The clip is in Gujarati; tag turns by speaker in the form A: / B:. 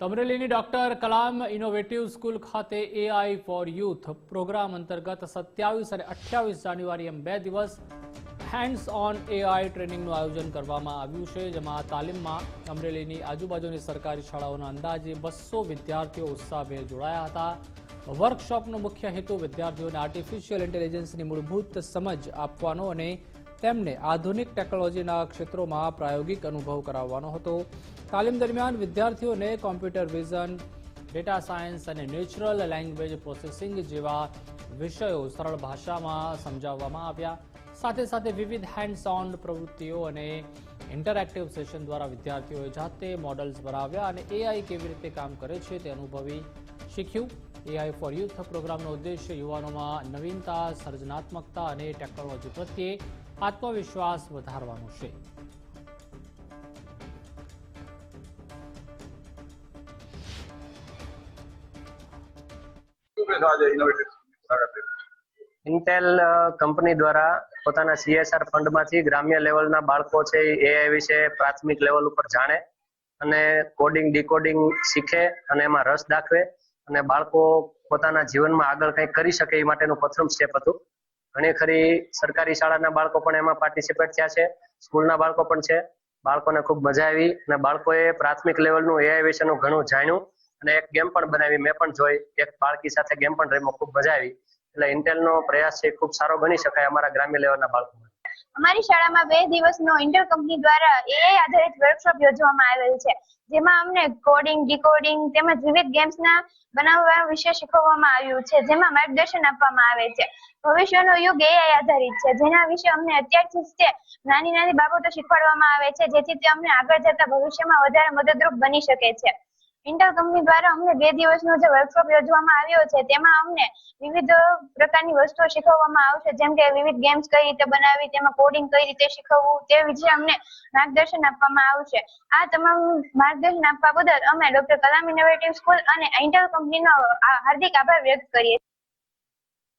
A: અમરેલીની ડોક્ટર કલામ ઇનોવેટિવ સ્કૂલ ખાતે એઆઈ ફોર યુથ પ્રોગ્રામ અંતર્ગત 27 અને 28 જાન્યુઆરી એમ 2 દિવસ હેન્ડ્સ ઓન એઆઈ ટ્રેનિંગનું આયોજન કરવામાં આવ્યું છે, જેમાં તાલીમમાં અમરેલીની આજુબાજુની સરકારી શાળાઓના અંદાજે 200 વિદ્યાર્થીઓ ઉત્સાહભેર જોડાયા હતા। વર્કશોપનો મુખ્ય હેતુ વિદ્યાર્થીઓને આર્ટિફિશિયલ ઇન્ટેલિજન્સની મૂળભૂત સમજ આપવાનો અને તેમને આધુનિક ટેકનોલોજીના ક્ષેત્રોમાં પ્રાયોગિક અનુભવ કરાવવાનો હતો। તાલીમ દરમિયાન વિદ્યાર્થીઓને કોમ્પ્યુટર વિઝન, ડેટા સાયન્સ અને નેચરલ લેંગ્વેજ પ્રોસેસિંગ જેવા વિષયો સરળ ભાષામાં સમજાવવામાં આવ્યા। સાથે સાથે વિવિધ હેન્ડ્સ ઓન પ્રવૃત્તિઓ અને ઇન્ટરેક્ટિવ સેશન દ્વારા વિદ્યાર્થીઓએ જાતે મોડલ્સ બનાવ્યા અને એઆઈ કેવી રીતે કામ કરે છે તે અનુભવી શીખ્યું। એઆઈ ફોર યુથ પ્રોગ્રામનો ઉદ્દેશ્ય યુવાનોમાં નવીનતા, સર્જનાત્મકતા અને ટેકનોલોજી પ્રત્યે આત્મવિશ્વાસ વધારવાનો છે।
B: ઇન્ટેલ કંપની દ્વારા પોતાના CSR ફંડમાંથી ગ્રામ્ય લેવલના બાળકો છે એઆઈ વિશે પ્રાથમિક લેવલ ઉપર જાણે અને કોડિંગ ડીકોડિંગ શીખે અને એમાં રસ દાખવે અને બાળકો પોતાના જીવનમાં આગળ કંઈક કરી શકે એ માટેનું પ્રથમ સ્ટેપ હતું। ઘણી ખરી સરકારી શાળાના બાળકો પણ એમાં પાર્ટિસિપેટ થયા છે, સ્કૂલના બાળકો પણ છે। બાળકોને ખૂબ મજા આવી અને બાળકોએ પ્રાથમિક લેવલનું એઆઈ વિશેનું ઘણું જાણ્યું અને એક ગેમ પણ બનાવી, મેં પણ જોઈ, એક બાળકી સાથે ગેમ પણ રમી, ખૂબ મજા આવી। એટલે ઇન્ટેલનો પ્રયાસ છે ખૂબ સારો ગણી શકાય અમારા ગ્રામ્ય લેવલના બાળકો માટે।
C: અમારી શાળામાં 2 દિવસનો ઇન્ટેલ કંપની દ્વારા એઆઈ આધારિત વર્કશોપ યોજવામાં આવેલ છે, જેમાં અમને કોડિંગ, ડીકોડિંગ તેમજ વિવિધ ગેમ્સના બનાવવા વિશે શીખવવામાં આવ્યું છે, જેમાં માર્ગદર્શન આપવામાં આવે છે। ભવિષ્યનો યુગ એઆઈ આધારિત છે, જેના વિશે અમને અત્યારથી જ નાની બાબતો શીખવાડવામાં આવે છે, જેથી તે અમને આગળ જતા ભવિષ્યમાં વધારે મદદરૂપ બની શકે છે। ઇન્ટેલ કંપની દ્વારા અમને 2 દિવસનો જે વર્કશોપ યોજવામાં આવ્યો છે, તેમાં અમને વિવિધ પ્રકારની વસ્તુઓ શીખવવામાં આવશે, જેમ કે વિવિધ ગેમ્સ કઈ રીતે બનાવવી, તેમાં કોડિંગ કઈ રીતે શીખવવું, તે વિશે અમને માર્ગદર્શન આપવામાં આવશે। આ તમામ માર્ગદર્શન આપવા બદલ અમે ડોક્ટર કલામ ઇનોવેટિવ સ્કૂલ અને ઇન્ટેલ કંપનીનો હાર્દિક આભાર વ્યક્ત કરીએ છીએ।